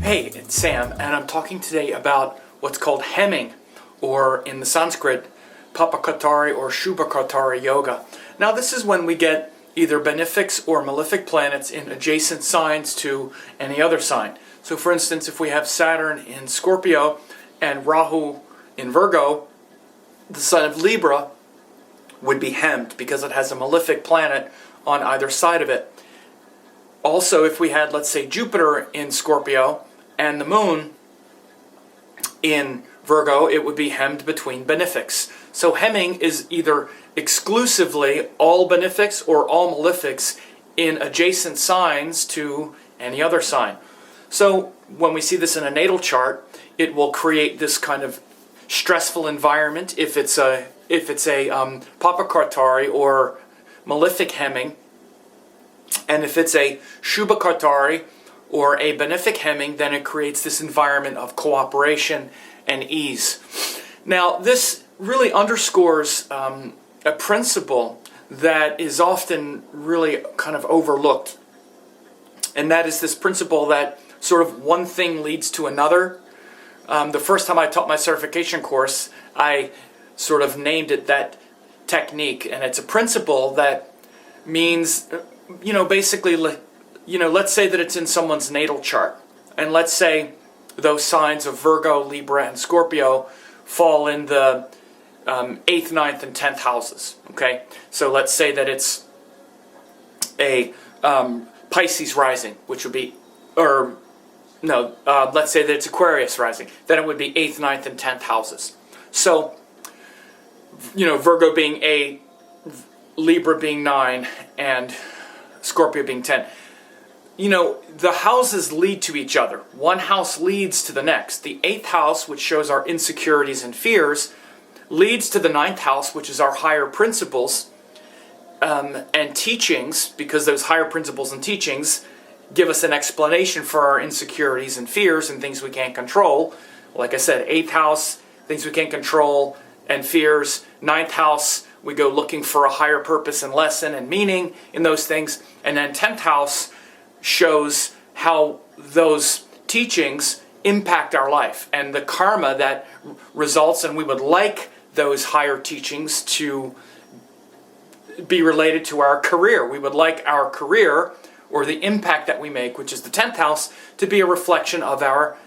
Hey, it's Sam, and I'm talking today about what's called hemming, or in the Sanskrit, Papa Kartari or Shuba Kartari yoga. Now this is when we get either benefics or malefic planets in adjacent signs to any other sign. So for instance, if we have Saturn in Scorpio and Rahu in Virgo, the sign of Libra would be hemmed because it has a malefic planet on either side of it. Also, if we had, let's say, Jupiter in Scorpio and the moon in Virgo, it would be hemmed between benefics. So hemming is either exclusively all benefics or all malefics in adjacent signs to any other sign. So when we see this in a natal chart, it will create this kind of stressful environment if it's a Papa Kartari or malefic hemming. And if it's a Shuba Kartari or a benefic hemming, then it creates this environment of cooperation and ease. Now, this really underscores a principle that is often really kind of overlooked. And that is this principle that sort of one thing leads to another. The first time I taught my certification course, I sort of named it that technique. And it's a principle that means, basically, let's say that it's in someone's natal chart. And let's say those signs of Virgo, Libra, and Scorpio fall in the 8th, 9th, and 10th houses. Okay? So let's say that it's a Pisces rising, which would be, let's say that it's Aquarius rising. Then it would be 8th, 9th, and 10th houses. So, Virgo being 8, Libra being 9, and Scorpio being 10. The houses lead to each other. One house leads to the next. The 8th house, which shows our insecurities and fears, leads to the 9th house, which is our higher principles and teachings, because those higher principles and teachings give us an explanation for our insecurities and fears and things we can't control. Like I said, 8th house, things we can't control and fears. 9th house, we go looking for a higher purpose and lesson and meaning in those things. And then 10th house shows how those teachings impact our life and the karma that results, and we would like those higher teachings to be related to our career. We would like our career, or the impact that we make, which is the 10th house, to be a reflection of our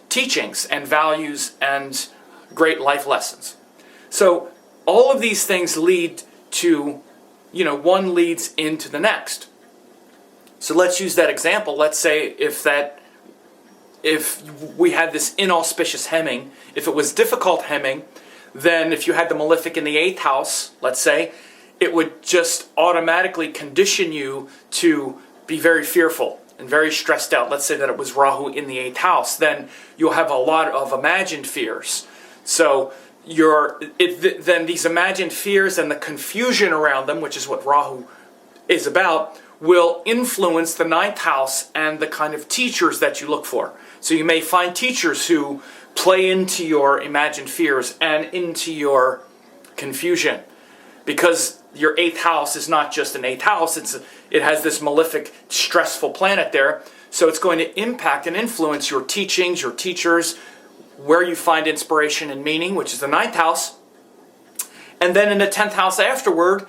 teachings and values and great life lessons. So all of these things lead to, one leads into the next. So let's use that example. Let's say if we had this inauspicious hemming, if it was difficult hemming, then if you had the malefic in the 8th house, let's say, it would just automatically condition you to be very fearful and very stressed out. Let's say that it was Rahu in the 8th house. Then you'll have a lot of imagined fears. So then these imagined fears and the confusion around them, which is what Rahu is about, will influence the 9th house and the kind of teachers that you look for. So you may find teachers who play into your imagined fears and into your confusion, because your 8th house is not just an 8th house, it has this malefic, stressful planet there. So it's going to impact and influence your teachings, your teachers, where you find inspiration and meaning, which is the 9th house. And then in the 10th house afterward,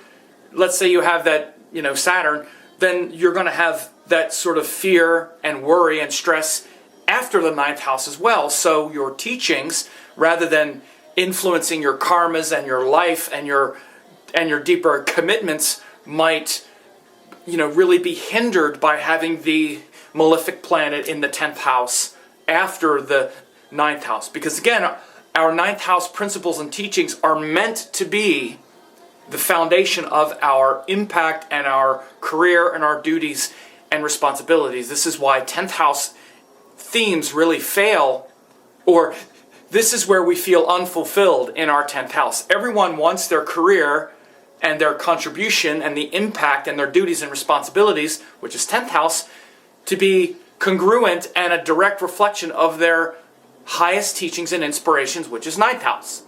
let's say you have that, Saturn, then you're going to have that sort of fear and worry and stress after the 9th house as well. So your teachings, rather than influencing your karmas and your life and your deeper commitments, might, really be hindered by having the malefic planet in the 10th house after the 9th house. Because again, our 9th house principles and teachings are meant to be the foundation of our impact and our career and our duties and responsibilities. This is why 10th house themes really fail, or this is where we feel unfulfilled in our 10th house. Everyone wants their career and their contribution and the impact and their duties and responsibilities, which is 10th house, to be congruent and a direct reflection of their highest teachings and inspirations, which is 9th house.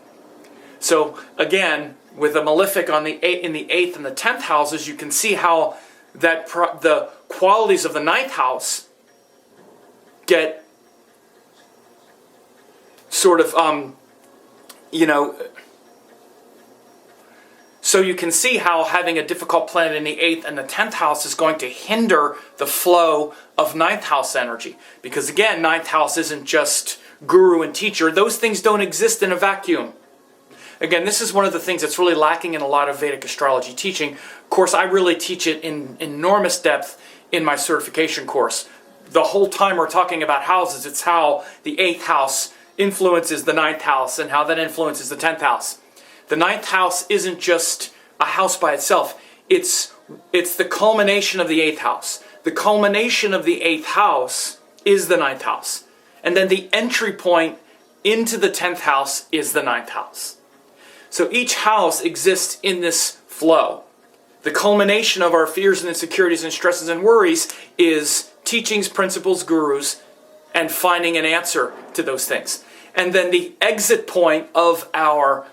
So again, with a malefic in the 8th and the 10th houses, you can see how the qualities of the 9th house get sort of, so you can see how having a difficult planet in the 8th and the 10th house is going to hinder the flow of 9th house energy. Because again, 9th house isn't just guru and teacher. Those things don't exist in a vacuum. Again, this is one of the things that's really lacking in a lot of Vedic astrology teaching. Of course, I really teach it in enormous depth in my certification course. The whole time we're talking about houses, it's how the 8th house influences the 9th house and how that influences the 10th house. The 9th house isn't just a house by itself. It's the culmination of the 8th house. The culmination of the 8th house is the 9th house. And then the entry point into the 10th house is the 9th house. So each house exists in this flow. The culmination of our fears and insecurities and stresses and worries is teachings, principles, gurus, and finding an answer to those things. And then the exit point of our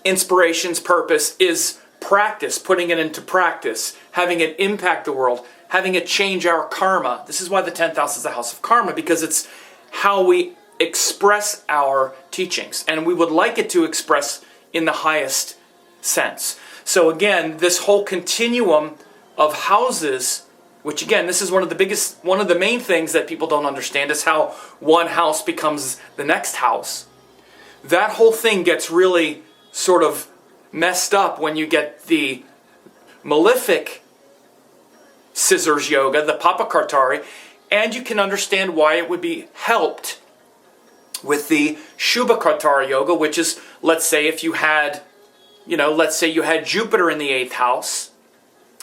inspiration's purpose is practice, putting it into practice, having it impact the world, having it change our karma. This is why the 10th house is the house of karma, because it's how we express our teachings. And we would like it to express in the highest sense. So again, this whole continuum of houses, which again, this is one of the main things that people don't understand, is how one house becomes the next house. That whole thing gets really sort of messed up when you get the malefic scissors yoga, the Papa Kartari, and you can understand why it would be helped with the Shuba Kartari yoga, which is, let's say if you had, let's say you had Jupiter in the 8th house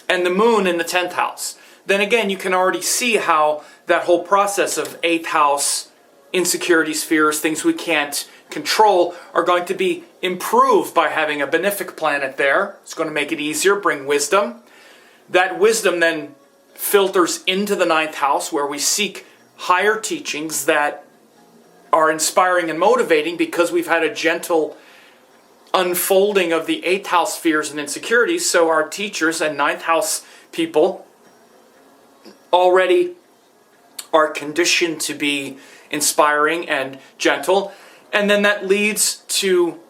and the moon in the 10th house. Then again, you can already see how that whole process of 8th house insecurities, fears, things we can't control are going to be improved by having a benefic planet there. It's going to make it easier, bring wisdom. That wisdom then filters into the 9th house, where we seek higher teachings that are inspiring and motivating because we've had a gentle unfolding of the 8th house fears and insecurities. So our teachers and 9th house people already are conditioned to be inspiring and gentle. And then that leads to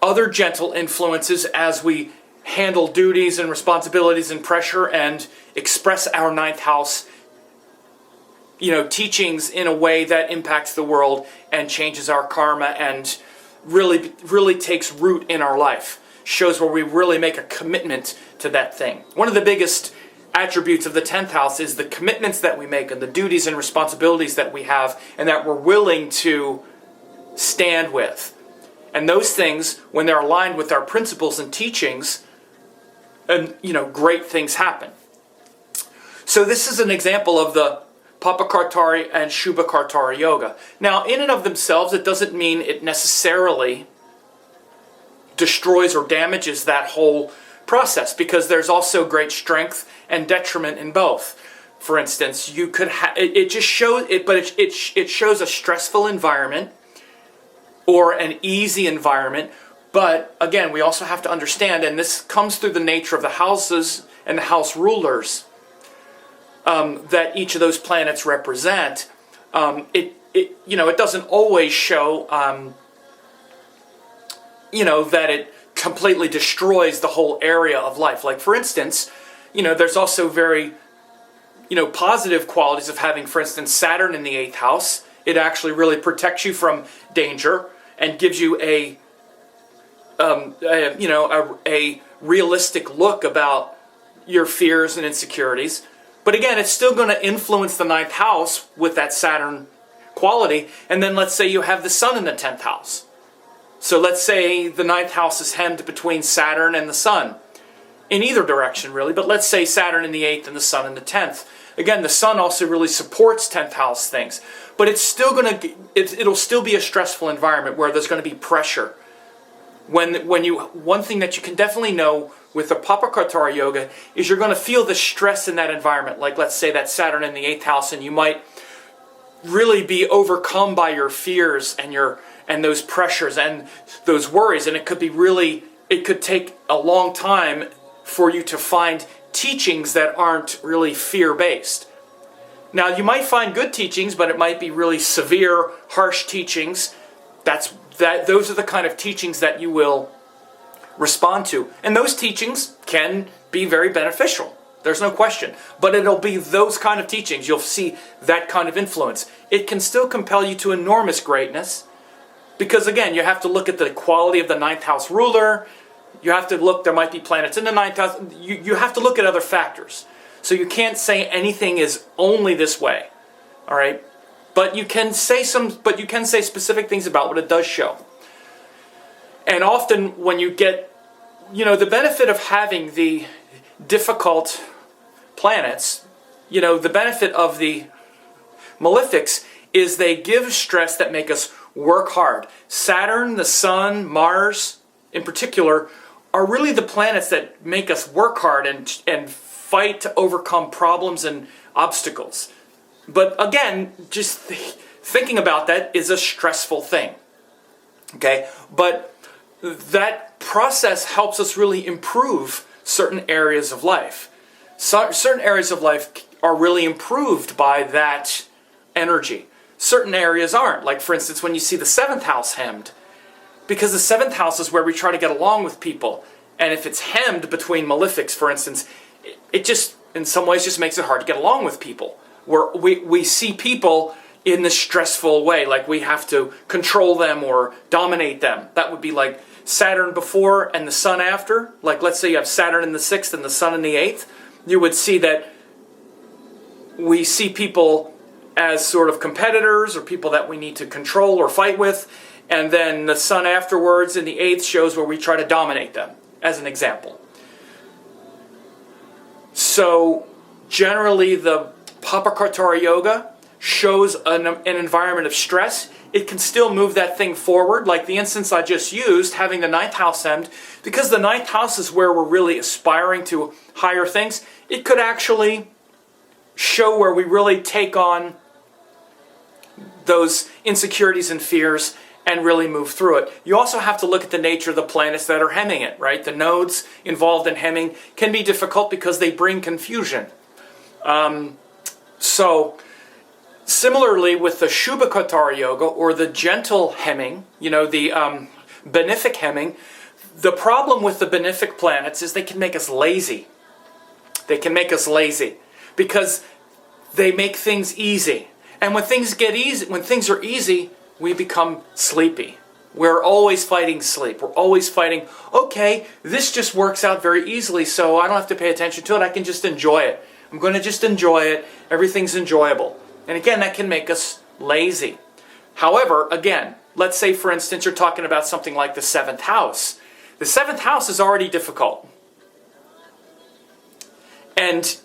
other gentle influences as we handle duties and responsibilities and pressure and express our 9th house, teachings in a way that impacts the world and changes our karma and really takes root in our life. Shows where we really make a commitment to that thing. One of the biggest attributes of the 10th house is the commitments that we make and the duties and responsibilities that we have and that we're willing to stand with. And those things, when they're aligned with our principles and teachings, and great things happen. So this is an example of the Papa Kartari and Shuba Kartari yoga. Now, in and of themselves, it doesn't mean it necessarily destroys or damages that whole process, because there's also great strength and detriment in both. For instance, you could it just shows it, but it shows a stressful environment or an easy environment. But again, we also have to understand, and this comes through the nature of the houses and the house rulers that each of those planets represent. It doesn't always show that it completely destroys the whole area of life. Like for instance, there's also very positive qualities of having, for instance, Saturn in the 8th house. It actually really protects you from danger and gives you a realistic look about your fears and insecurities. But again, it's still going to influence the 9th house with that Saturn quality. And then let's say you have the Sun in the 10th house. So let's say the 9th house is hemmed between Saturn and the Sun, in either direction really, but let's say Saturn in the 8th and the Sun in the 10th. Again, the Sun also really supports 10th house things, but it's still it'll still be a stressful environment where there's going to be pressure. One thing that you can definitely know with the Papa Kartari yoga is you're going to feel the stress in that environment. Like let's say that Saturn in the 8th house, and you might really be overcome by your fears and those pressures and those worries, and it could take a long time for you to find teachings that aren't really fear-based. Now, you might find good teachings, but it might be really severe, harsh teachings. Those are the kind of teachings that you will respond to. And those teachings can be very beneficial. There's no question. But it'll be those kind of teachings. You'll see that kind of influence. It can still compel you to enormous greatness. Because again, you have to look at the quality of the ninth house ruler. You have to look, there might be planets in the ninth house. You have to look at other factors. So you can't say anything is only this way. All right? But you can say specific things about what it does show. And often when you get, the benefit of having the difficult planets, the benefit of the malefics is they give stress that make us work hard. Saturn, the Sun, Mars in particular are really the planets that make us work hard and fight to overcome problems and obstacles. But again, just thinking about that is a stressful thing. Okay? But that process helps us really improve certain areas of life. Certain areas of life are really improved by that energy. Certain areas aren't. Like, for instance, when you see the 7th house hemmed, because the 7th house is where we try to get along with people. And if it's hemmed between malefics, for instance, it just, in some ways, just makes it hard to get along with people. Where we see people in this stressful way, like we have to control them or dominate them. That would be like Saturn before and the Sun after. Like, let's say you have Saturn in the 6th and the Sun in the 8th. You would see that we see people as sort of competitors or people that we need to control or fight with. And then the Sun afterwards in the 8th shows where we try to dominate them, as an example. So generally the Papa Kartari Yoga shows an environment of stress. It can still move that thing forward, like the instance I just used, having the 9th house hemmed. Because the 9th house is where we're really aspiring to higher things, it could actually show where we really take on those insecurities and fears and really move through it. You also have to look at the nature of the planets that are hemming it, right? The nodes involved in hemming can be difficult because they bring confusion. So, similarly with the Shuba Kartari Yoga, or the gentle hemming, the benefic hemming, the problem with the benefic planets is they can make us lazy. They can make us lazy because they make things easy. And when things get easy, when things are easy, we become sleepy. We're always fighting sleep. We're always fighting, okay, this just works out very easily, so I don't have to pay attention to it. I can just enjoy it. I'm going to just enjoy it. Everything's enjoyable. And again, that can make us lazy. However, again, let's say, for instance, you're talking about something like the 7th house. The 7th house is already difficult. And,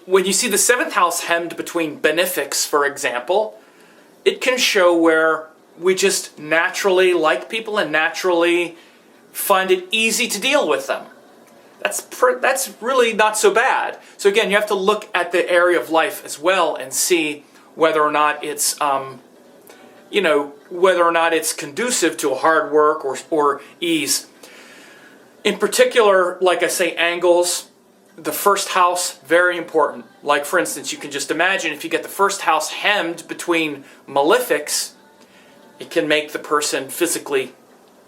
when you see the 7th house hemmed between benefics, for example, it can show where we just naturally like people and naturally find it easy to deal with them. That's really not so bad. So again, you have to look at the area of life as well and see whether or not it's, whether or not it's conducive to hard work or ease. In particular, like I say, angles. The 1st house, very important. Like, for instance, you can just imagine if you get the 1st house hemmed between malefics, it can make the person physically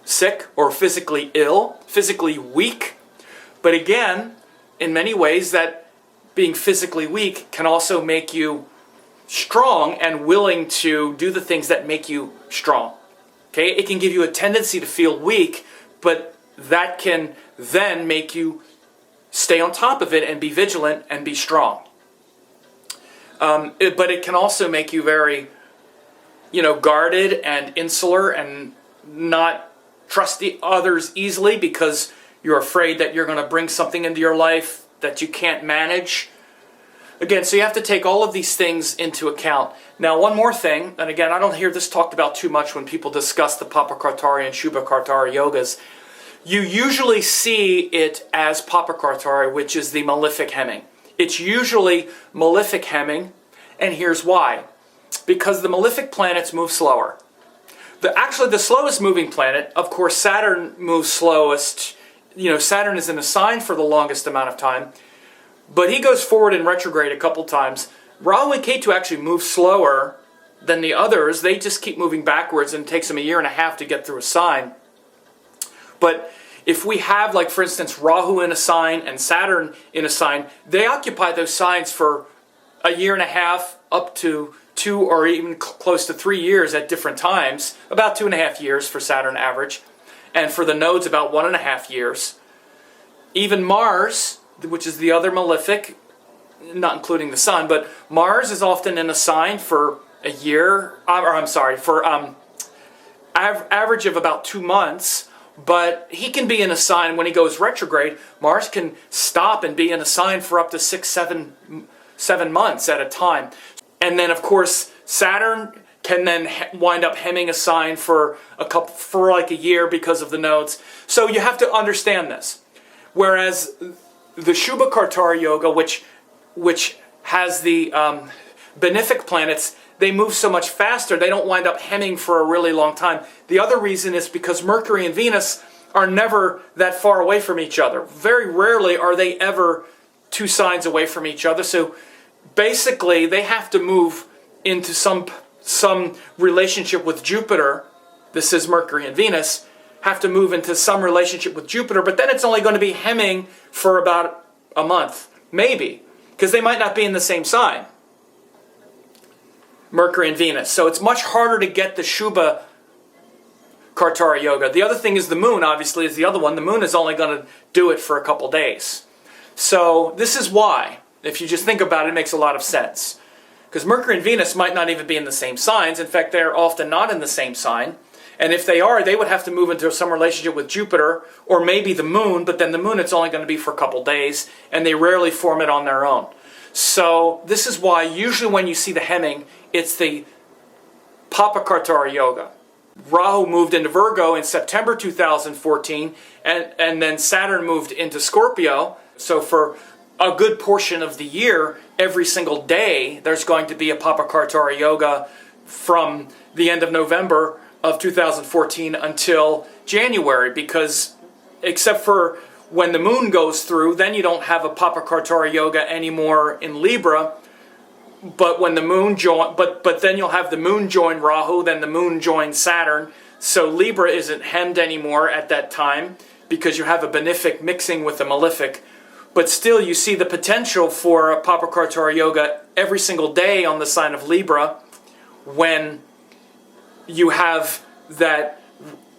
sick or physically ill, physically weak. But again, in many ways, that being physically weak can also make you strong and willing to do the things that make you strong. Okay? It can give you a tendency to feel weak, but that can then make you stay on top of it and be vigilant and be strong. But it can also make you very, guarded and insular and not trust the others easily because you're afraid that you're going to bring something into your life that you can't manage. Again, so you have to take all of these things into account. Now, one more thing, and again, I don't hear this talked about too much when people discuss the Papa Kartari and Shuba Kartari yogas. You usually see it as Papa Kartari, which is the malefic hemming. It's usually malefic hemming, and here's why. Because the malefic planets move slower. Actually, the slowest moving planet, of course, Saturn moves slowest. Saturn is in a sign for the longest amount of time. But he goes forward in retrograde a couple times. Rahu and Ketu actually move slower than the others. They just keep moving backwards, and it takes them a year and a half to get through a sign. But if we have, like for instance, Rahu in a sign and Saturn in a sign, they occupy those signs for a year and a half up to 2 or even close to 3 years at different times. About 2.5 years for Saturn average. And for the nodes, about 1.5 years. Even Mars, which is the other malefic, not including the Sun, but Mars is often in a sign for a year, for average of about 2 months. But he can be in a sign when he goes retrograde. Mars can stop and be in a sign for up to 7 months at a time. And then, of course, Saturn can then wind up hemming a sign for like a year because of the nodes. So you have to understand this. Whereas the Shuba Kartari Yoga, which has the benefic planets, they move so much faster, they don't wind up hemming for a really long time. The other reason is because Mercury and Venus are never that far away from each other. Very rarely are they ever 2 signs away from each other. So basically, they have to move into some relationship with Jupiter. This is Mercury and Venus. Have to move into some relationship with Jupiter, but then it's only going to be hemming for about a month, maybe, because they might not be in the same sign. Mercury and Venus. So it's much harder to get the Shuba Kartari Yoga. The other thing is the moon, obviously, is the other one. The moon is only going to do it for a couple days. So this is why, if you just think about it, it makes a lot of sense. Because Mercury and Venus might not even be in the same signs. In fact, they're often not in the same sign. And if they are, they would have to move into some relationship with Jupiter, or maybe the moon, but then the moon, it's only going to be for a couple days, and they rarely form it on their own. So this is why usually when you see the hemming, it's the Papa Kartari Yoga. Rahu moved into Virgo in September 2014, and then Saturn moved into Scorpio. So for a good portion of the year, every single day, there's going to be a Papa Kartari Yoga from the end of November of 2014 until January, because except for when the moon goes through, then you don't have a Papa Kartari Yoga anymore in Libra. But when the moon but then you'll have the moon join Rahu, then the moon joins Saturn. So Libra isn't hemmed anymore at that time because you have a benefic mixing with a malefic. But still, you see the potential for a Papa Kartari Yoga every single day on the sign of Libra when you have that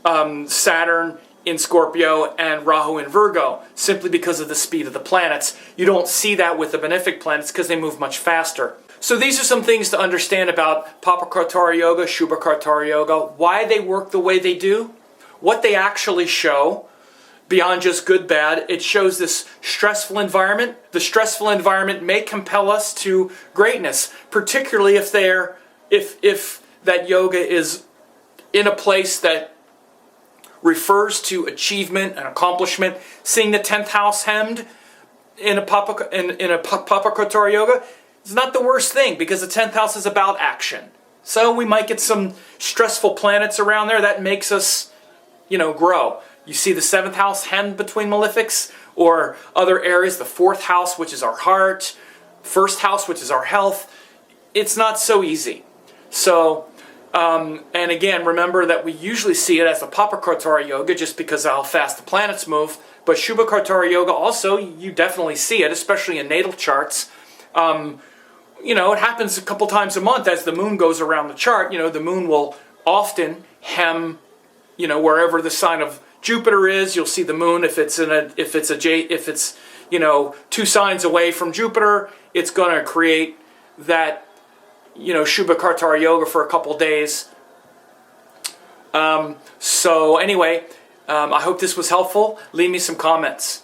Saturn in Scorpio and Rahu in Virgo, simply because of the speed of the planets. You don't see that with the benefic planets because they move much faster. So these are some things to understand about Papa Kartari Yoga, Shuba Kartari Yoga, why they work the way they do, what they actually show, beyond just good, bad. It shows this stressful environment. The stressful environment may compel us to greatness, particularly if that yoga is in a place that refers to achievement and accomplishment. Seeing the 10th house hemmed in a Papa Kartari Yoga is not the worst thing, because the 10th house is about action. So we might get some stressful planets around there that makes us, grow. You see the 7th house hemmed between malefics, or other areas, the 4th house, which is our heart, 1st house, which is our health. It's not so easy. So, and again, remember that we usually see it as the Papa Kartari Yoga just because of how fast the planets move. But Shuba Kartari Yoga also, you definitely see it, especially in natal charts. It happens a couple times a month as the moon goes around the chart. The moon will often hem, wherever the sign of Jupiter is. You'll see the moon if it's 2 signs away from Jupiter. It's going to create that Shuba Kartari Yoga for a couple days. So anyway, I hope this was helpful. Leave me some comments.